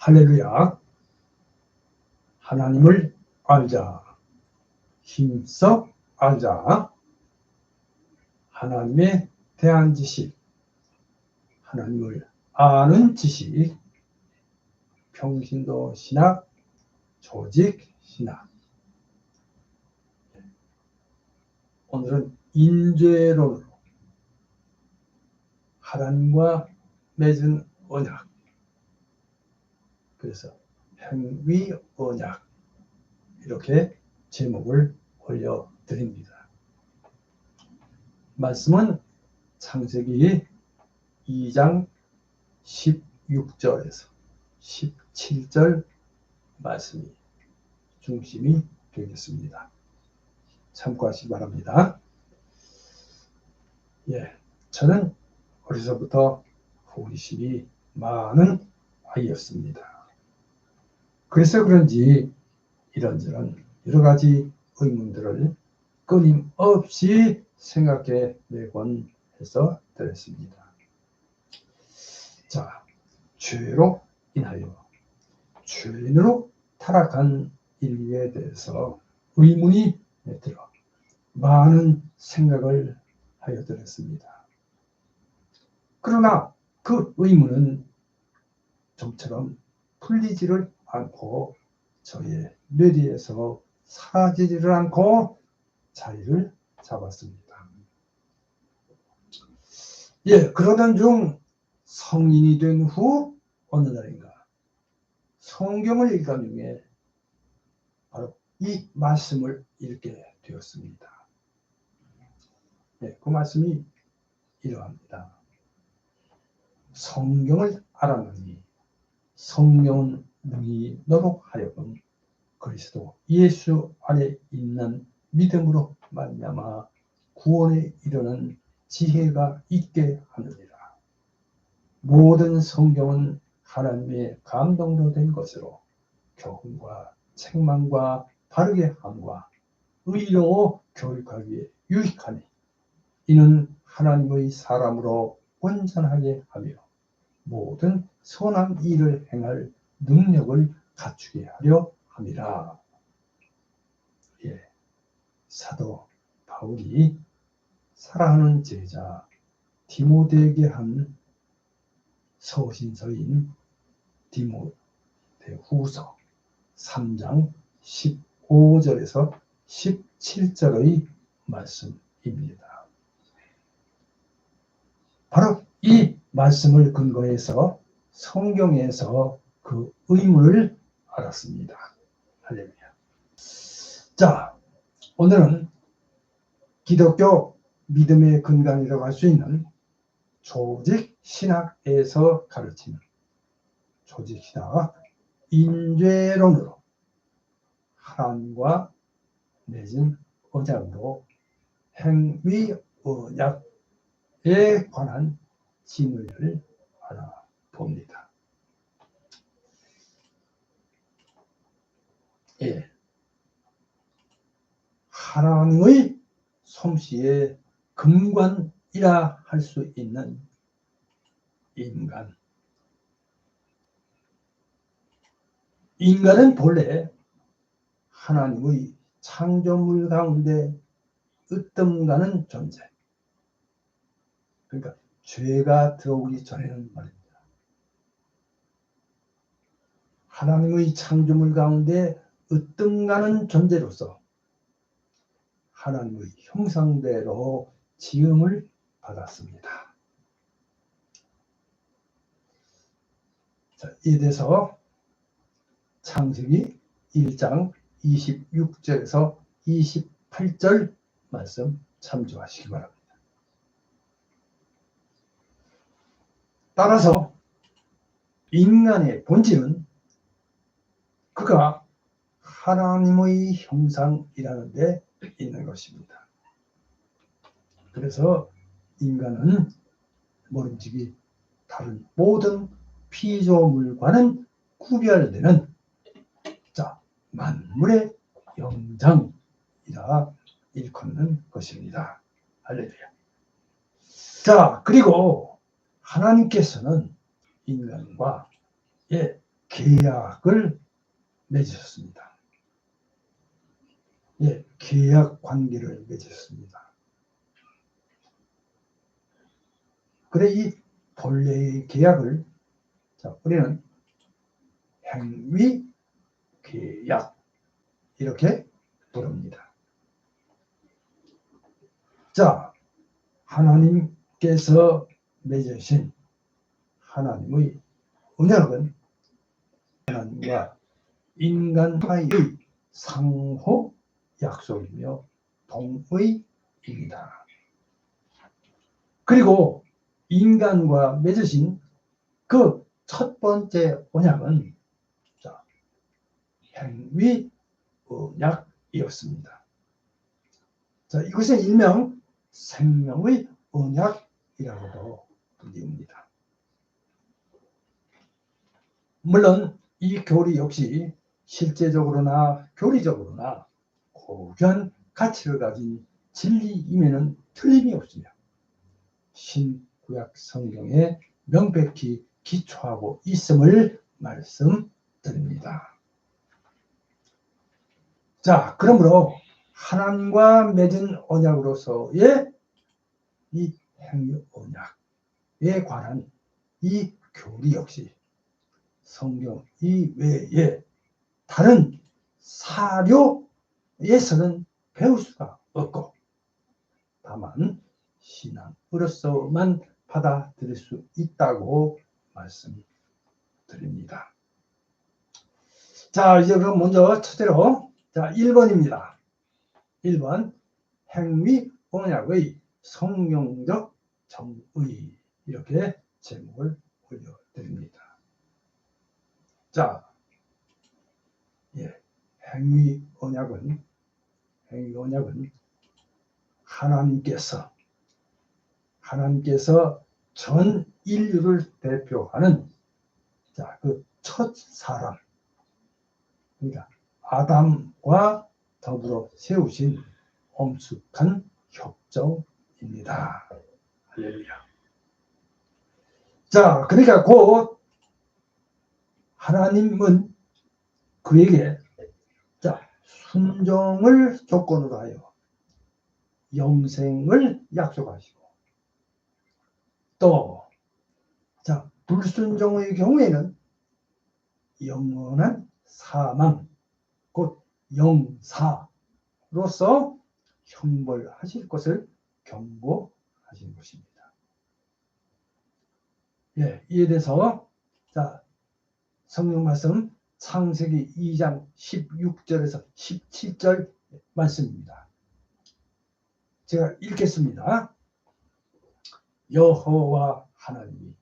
할렐루야. 하나님을 알자. 힘써 알자. 하나님에 대한 지식, 하나님을 아는 지식, 평신도 신학, 조직 신학. 오늘은 인죄론으로 하나님과 맺은 언약, 그래서 행위 언약, 이렇게 제목을 올려드립니다. 말씀은 창세기 2장 16절에서 17절 말씀이 중심이 되겠습니다. 참고하시기 바랍니다. 저는 어려서부터 호기심이 많은 아이였습니다. 그래서 그런지 이런저런 여러 가지 의문들을 끊임없이 생각해 내곤 해서 드렸습니다. 자, 죄로 인하여 죄인으로 타락한 인류에 대해서 의문이 들어 많은 생각을 하여 드렸습니다. 그러나 그 의문은 좀처럼 풀리지를 않고 저의 뇌리에서 사라지지를 않고 자리를 잡았습니다. 그러던 중 성인이 된 후 어느 날인가 성경을 읽던 중에 바로 이 말씀을 읽게 되었습니다. 그 말씀이 이러합니다. 성경을 알았느니 성령은 능히 너로 하여금 그리스도 예수 안에 있는 믿음으로 말미암아 구원에 이르는 지혜가 있게 하느니라. 모든 성경은 하나님의 감동으로 된 것으로 교훈과 책망과 바르게 함과 의로 교육하기에 유익하니 이는 하나님의 사람으로 온전하게 하며 모든 선한 일을 행할 능력을 갖추게 하려 함이라. 사도 바울이 사랑하는 제자 디모데에게 한 서신서인 디모데후서 3장 15절에서 17절의 말씀입니다. 바로 이 말씀을 근거해서 성경에서 그 의문을 알았습니다. 할렐루야. 자, 오늘은 기독교 믿음의 근간이라고 할 수 있는 조직 신학에서 가르치는 조직 신학 인죄론으로 하나님과 맺은 언약으로 행위 언약에 관한 진리를 알아봅니다. 하나님의 솜씨의 근간이라 할 수 있는 인간. 인간은 본래 하나님의 창조물 가운데 으뜸가는 존재. 그러니까 죄가 들어오기 전에는 말입니다. 하나님의 창조물 가운데 으뜸가는 존재로서 하나님의 형상대로 지음을 받았습니다. 자, 이에 대해서 창세기 1장 26절에서 28절 말씀 참조하시기 바랍니다. 따라서 인간의 본질은 그가 하나님의 형상이라는 데 있는 것입니다. 그래서 인간은 모름지기 다른 모든 피조물과는 구별되는 만물의 영장이라 일컫는 것입니다. 할렐루야. 자, 그리고 하나님께서는 인간과 계약을 맺으셨습니다. 예, 계약 관계를 맺으셨습니다. 그래 이 본래의 계약을 자, 우리는 행위 계약 이렇게 부릅니다. 자, 하나님께서 맺으신 하나님의 언약은 하나님과 인간 사이의 상호 약속이며 동의입니다. 그리고 인간과 맺으신 그 첫 번째 언약은 행위 언약이었습니다. 자, 이것은 일명 생명의 언약이라고도 불립니다. 물론 이 교리 역시 실제적으로나 교리적으로나 고귀한 가치를 가진 진리임에는 틀림이 없으며 신구약 성경에 명백히 기초하고 있음을 말씀드립니다. 자, 그러므로 하나님과 맺은 언약으로서의 이 행위 언약에 관한 이 교리 역시 성경 이외에 다른 사료에서는 배울 수가 없고 다만 신앙으로서만 받아들일 수 있다고 말씀드립니다. 자, 이제 그럼 먼저 첫째로 자 1번입니다. 1번 행위 언약의 성경적 정의 이렇게 제목을 올려드립니다. 자, 예, 행위 언약은 하나님께서 전 인류를 대표하는 자, 그 첫 사람 그러니까 아담과 더불어 세우신 엄숙한 협정입니다. 할렐루야. 자, 그러니까 곧 하나님은 그에게 자, 순종을 조건으로 하여 영생을 약속하시고 또 자, 불순종의 경우에는 영원한 사망 곧 영사로서 형벌하실 것을 경고하신 것입니다. 예, 이에 대해서 자, 성경 말씀 창세기 2장 16절에서 17절 말씀입니다. 제가 읽겠습니다. 여호와 하나님이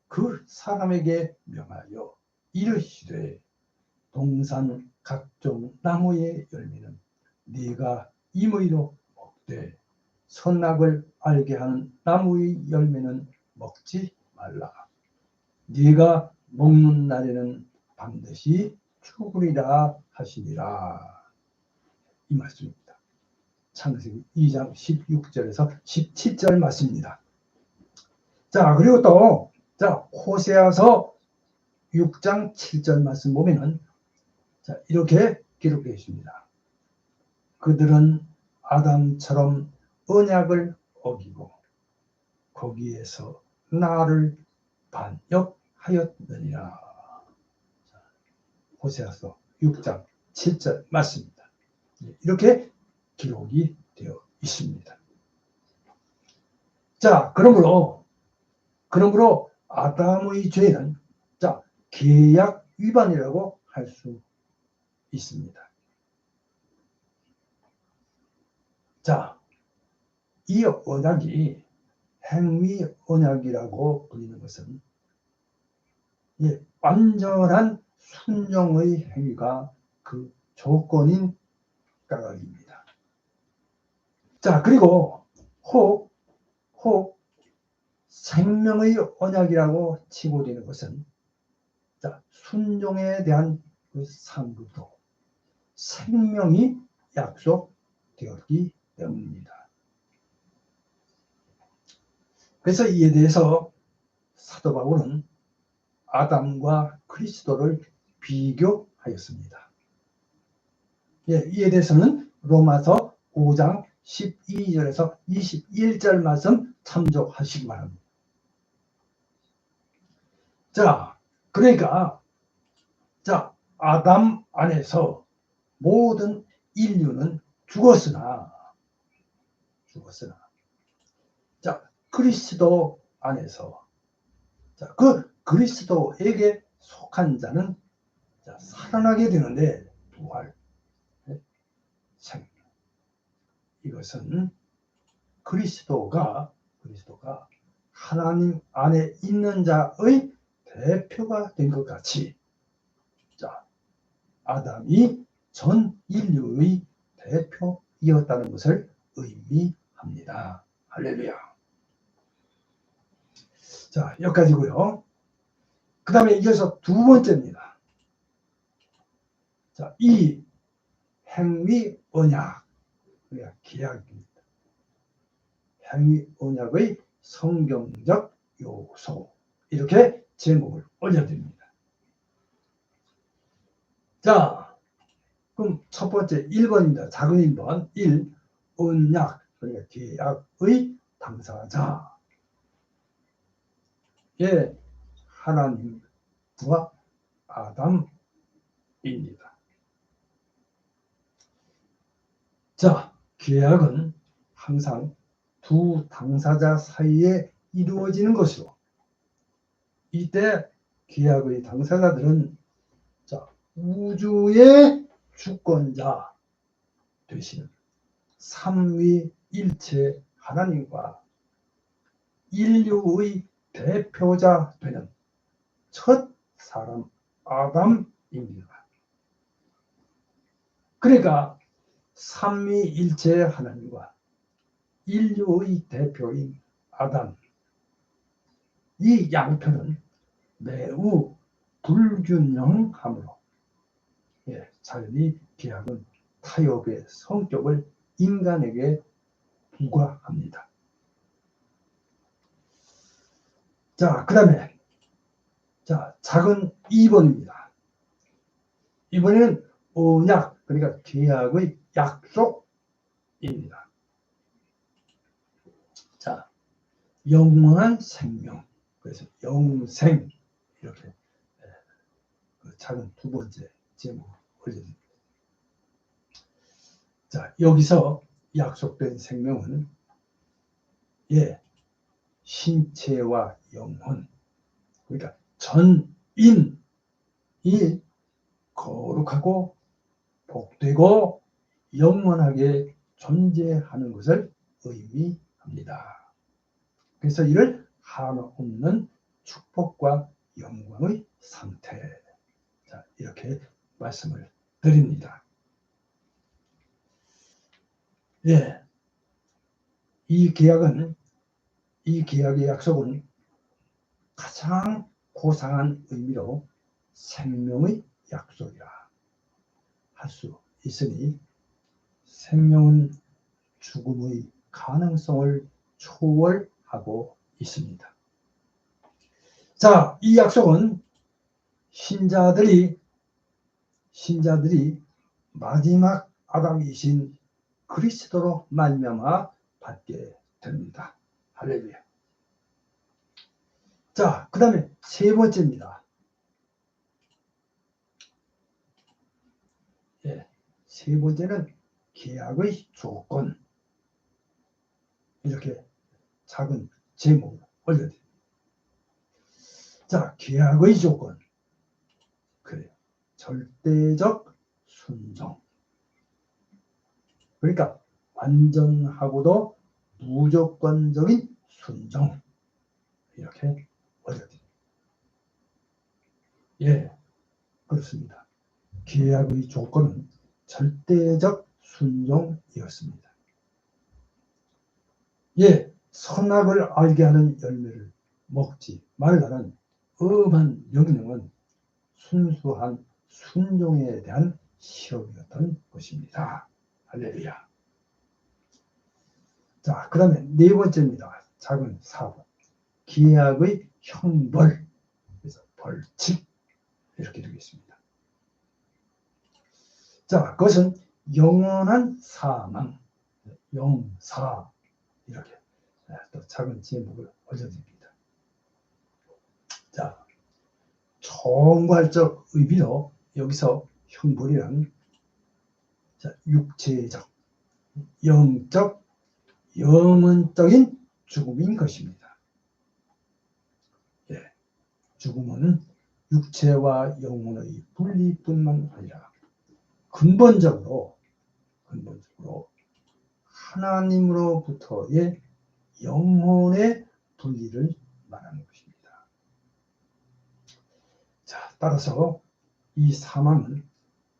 그 사람에게 명하여 이르시되 동산 각종 나무의 열매는 네가 임의로 먹되 선악을 알게 하는 나무의 열매는 먹지 말라. 네가 먹는 날에는 반드시 죽으리라 하시니라. 이 말씀입니다. 창세기 2장 16절에서 17절 말씀입니다. 자, 그리고 또 자, 호세아서 6장 7절 말씀 보면은 자, 이렇게 기록되어 있습니다. 그들은 아담처럼 언약을 어기고 거기에서 나를 반역하였느니라. 호세아서 6장 7절 맞습니다. 이렇게 기록이 되어 있습니다. 자, 그러므로 아담의 죄는 자, 계약 위반이라고 할 수 있습니다. 자, 이 언약이 행위 언약이라고 불리는 것은 완전한 순종의 행위가 그 조건인 까닭입니다. 자, 그리고 혹 생명의 언약이라고 치고되는 것은 자, 순종에 대한 그 상급도 생명이 약속되었기 때문입니다. 그래서 이에 대해서 사도 바울은 아담과 그리스도를 비교하였습니다. 예, 이에 대해서는 로마서 5장 12절에서 21절 말씀 참조하시기 바랍니다. 자, 그러니까 아담 안에서 모든 인류는 죽었으나 그리스도 안에서 그 그리스도에게 속한 자는 살아나게 되는데 부활, 생명. 이것은 그리스도가 하나님 안에 있는 자의 대표가 된 것 같이 아담이 전 인류의 대표이었다는 것을 의미합니다. 할렐루야. 자, 여기까지고요. 그 다음에 이어서 두 번째입니다. 자, 이 행위 언약, 우리가 계약입니다. 행위 언약의 성경적 요소, 이렇게 제목을 올려드립니다. 자, 그럼 첫 번째 1번입니다. 작은 1번 1. 언약, 그러니까 계약의 당사자. 예, 하나님과 아담입니다. 자, 계약은 항상 두 당사자 사이에 이루어지는 것이로, 이때 계약의 당사자들은 우주의 주권자 되시는 삼위일체 하나님과 인류의 대표자 되는 첫 사람 아담입니다. 그러니까 삼위일체 하나님과 인류의 대표인 아담, 이 양편은 매우 불균형하므로 자연히 계약은 타협의 성격을 인간에게 부과합니다. 자, 그 다음에 작은 2번입니다. 이번에는 언약, 그러니까 계약의 약속입니다. 자, 영원한 생명, 그래서 영생, 이렇게 작은 두 번째 제목을 올려드립니다. 자, 여기서 약속된 생명은 신체와 영혼, 그러니까 전인이 거룩하고 복되고 영원하게 존재하는 것을 의미합니다. 그래서 이를 한없는 축복과 영광의 상태, 이렇게 말씀을 드립니다. 이 계약의 약속은 가장 고상한 의미로 생명의 약속이라 할 수 있으니, 생명은 죽음의 가능성을 초월하고 있습니다. 자, 이 약속은 신자들이 마지막 아담이신 그리스도로 말미암아 받게 됩니다. 할렐루야. 자, 그 다음에 세 번째입니다. 세 번째는 계약의 조건, 이렇게 작은 제목을 올려드립니다. 자, 계약의 조건, 그래요. 절대적 순종, 그러니까 완전하고도 무조건적인 순종, 이렇게 올려드립니다. 그렇습니다. 계약의 조건은 절대적 순종이었습니다. 선악을 알게 하는 열매를 먹지 말라는 엄한 명령은 순수한 순종에 대한 시험이었던 것입니다. 할렐루야. 자, 그 다음에 네 번째입니다. 작은 4번. 계약의 형벌, 그래서 벌칙, 이렇게 되겠습니다. 자, 그것은 영원한 사망, 영사, 이렇게 또 작은 제목을 올려드립니다. 자, 총괄적 의미로 여기서 형벌이란 육체적, 영적, 영원적인 죽음인 것입니다. 예, 죽음은 육체와 영혼의 분리뿐만 아니라 근본적으로 하나님으로부터의 영혼의 분리를 말하는 것입니다. 자, 따라서 이 사망은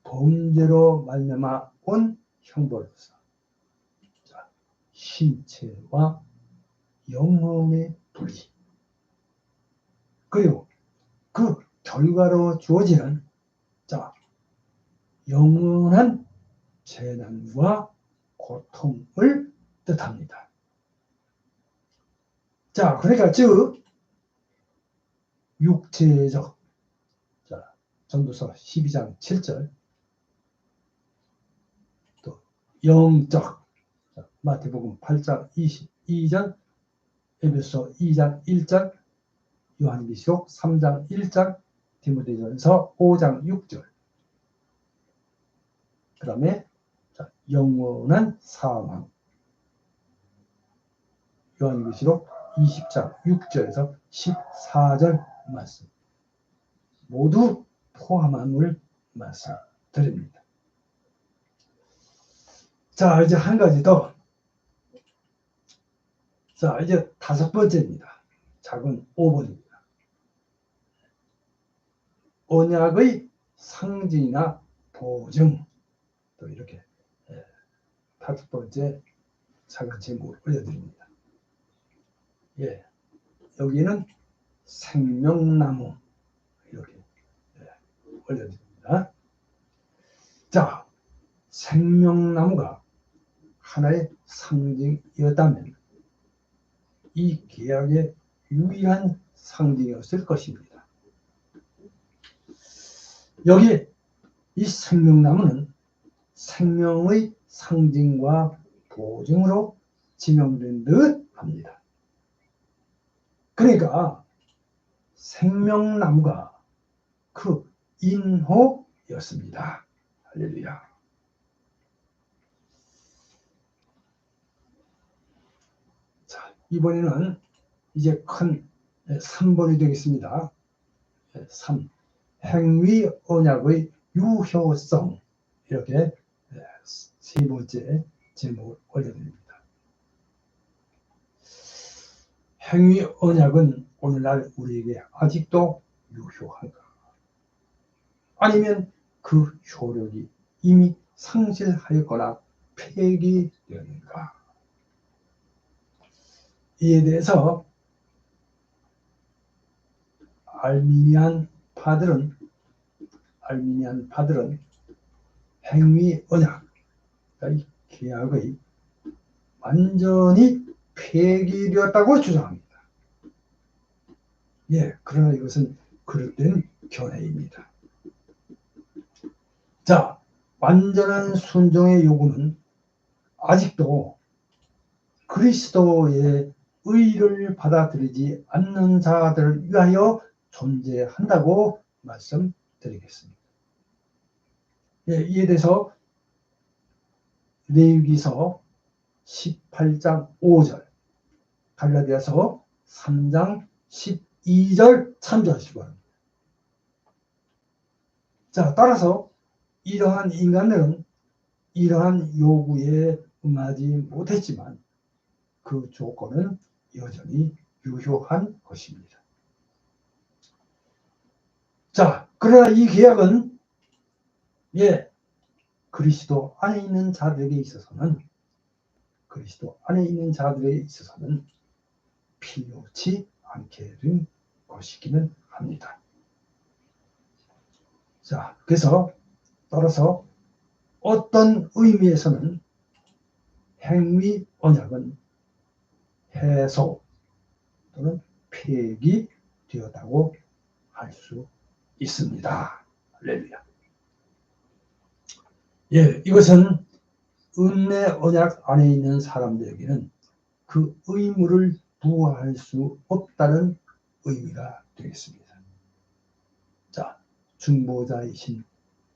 범죄로 말미암아 온 형벌로서 신체와 영혼의 분리, 그리고 그 결과로 주어지는 영원한 재난과 고통을 뜻합니다. 자, 그러니까 즉 육체적, 전도서 12장 7절, 또 영적, 마태복음 8장 22절, 에베소 2장 1절, 요한계시록 3장 1절, 디모데전서 5장 6절, 그 다음에 영원한 사망, 요한계시록 20장 6절에서 14절 말씀 모두 포함함을 말씀드립니다. 자, 이제 한 가지 더. 자, 이제 5번째입니다. 작은 5번입니다. 언약의 상징이나 보증, 또 이렇게 5번째 작은 제목을 올려드립니다. 예, 여기는 생명나무 이렇게 올려드립니다. 자, 생명나무가 하나의 상징이었다면 이 계약의 유일한 상징이었을 것입니다. 여기 이 생명나무는 생명의 상징과 보증으로 지명된 듯 합니다. 그러니까 생명나무가 그 인호였습니다. 할렐루야. 자, 이번에는 이제 큰 3번이 되겠습니다. 3. 행위 언약의 유효성, 이렇게 3번째 제목을 올려드립니다. 행위 언약은 오늘날 우리에게 아직도 유효한가? 아니면 그 효력이 이미 상실하였거나 폐기되었는가? 이에 대해서 알미니안 파들은 행위 언약, 계약의 완전히 폐기되었다고 주장합니다. 예, 그러나 이것은 그릇된 견해입니다. 자, 완전한 순종의 요구는 아직도 그리스도의 의를 받아들이지 않는 자들을 위하여 존재한다고 말씀드리겠습니다. 예, 이에 대해서 레위기서 18장 5절, 갈라디아서 3장 12절 참조하시기 바랍니다. 자, 따라서 이러한 인간들은 이러한 요구에 응하지 못했지만 그 조건은 여전히 유효한 것입니다. 자, 그러나 이 계약은 그리스도 안에 있는 자들에게 있어서는 필요치 않게 된 것이기는 합니다. 자, 그래서 따라서 어떤 의미에서는 행위 언약은 해소 또는 폐기되었다고 할 수 있습니다. 할렐루야. 예, 이것은 은혜 언약 안에 있는 사람들에게는 그 의무를 부과할 수 없다는 의미가 되겠습니다. 자, 중보자이신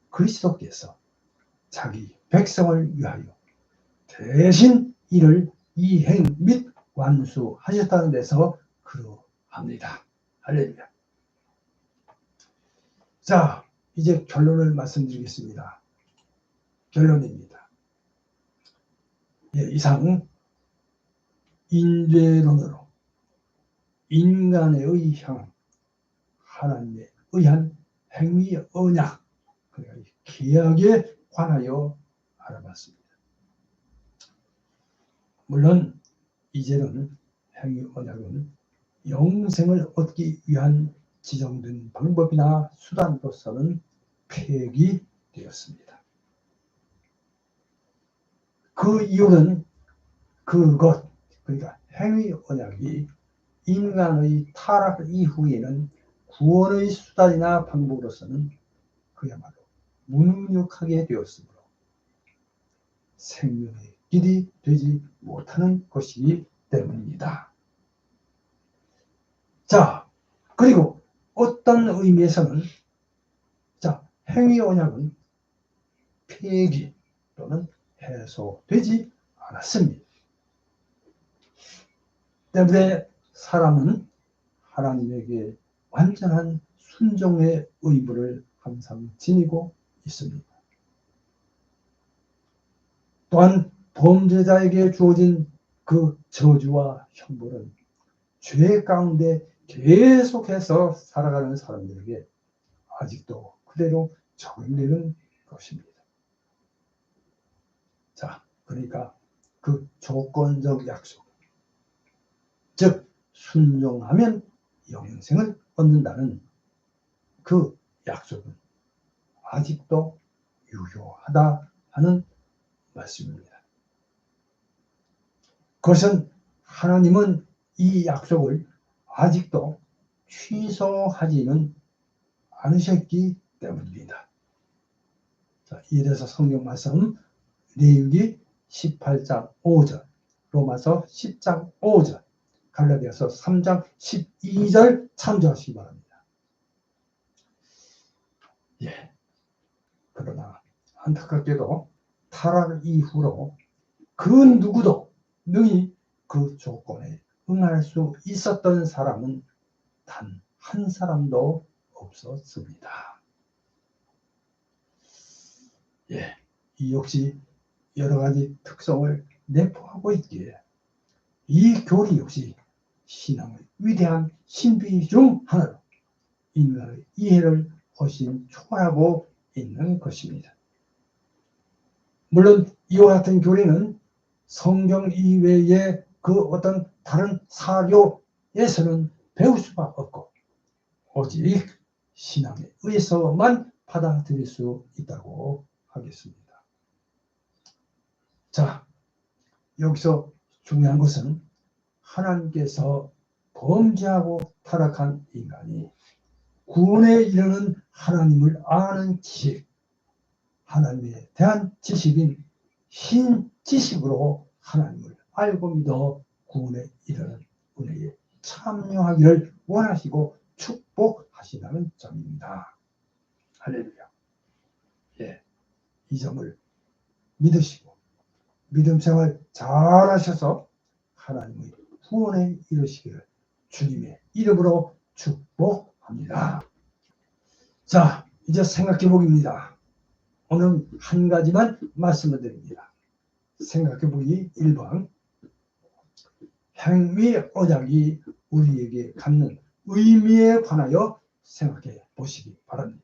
그리스도께서 자기 백성을 위하여 대신 이를 이행 및 완수하셨다는 데서 그러합니다. 할렐루야. 자, 이제 결론을 말씀드리겠습니다. 결론입니다. 예, 이상 인죄론으로 인간에 의한 하나님에 의한 행위 언약, 그러니까 계약에 관하여 알아봤습니다. 물론 이제는 행위 언약은 영생을 얻기 위한 지정된 방법이나 수단으로서는 폐기되었습니다. 그 이유는 그것, 그러니까 행위 언약이 인간의 타락 이후에는 구원의 수단이나 방법으로서는 그야말로 무능력하게 되었으므로 생명의 길이 되지 못하는 것이기 때문입니다. 자, 그리고 어떤 의미에서는 자, 행위 언약은 폐기 또는 해소되지 않았습니다. 때문에 사람은 하나님에게 완전한 순종의 의무를 항상 지니고 있습니다. 또한 범죄자에게 주어진 그 저주와 형벌은 죄 가운데 계속해서 살아가는 사람들에게 아직도 그대로 적용되는 것입니다. 자, 그러니까 그 조건적 약속, 즉 순종하면 영생을 얻는다는 그 약속은 아직도 유효하다 하는 말씀입니다. 그것은 하나님은 이 약속을 아직도 취소하지는 않으셨기 때문입니다. 자, 이에 대해서 성경 말씀 레위기 18장 5절, 로마서 10장 5절, 갈라디아서 3장 12절 참조하시기 바랍니다. 예. 그러나 안타깝게도 타락 이후로 그 누구도 능히 그 조건에 응할 수 있었던 사람은 단 한 사람도 없었습니다. 예, 이 역시 여러 가지 특성을 내포하고 있기에 이 교리 역시 신앙의 위대한 신비 중 하나로 인간의 이해를 훨씬 초월하고 있는 것입니다. 물론 이와 같은 교리는 성경 이외의 그 어떤 다른 사료에서는 배울 수가 없고 오직 신앙에 의해서만 받아들일 수 있다고 하겠습니다. 자, 여기서 중요한 것은 하나님께서 범죄하고 타락한 인간이 구원에 이르는 하나님을 아는 지식, 하나님에 대한 지식인 신지식으로 하나님을 알고 믿어 구원에 이르는 은혜에 참여하기를 원하시고 축복하시다는 점입니다. 할렐루야. 예, 이 점을 믿으시고 믿음 생활 잘 하셔서 하나님의 구원에 이르시기를 주님의 이름으로 축복합니다. 자, 이제 생각해 보기입니다. 오늘 한 가지만 말씀을 드립니다. 생각해 보기 1번. 행위 언약이 우리에게 갖는 의미에 관하여 생각해 보시기 바랍니다.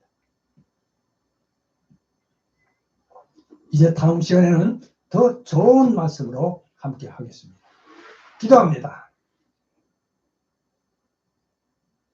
이제 다음 시간에는 더 좋은 말씀으로 함께 하겠습니다. 기도합니다.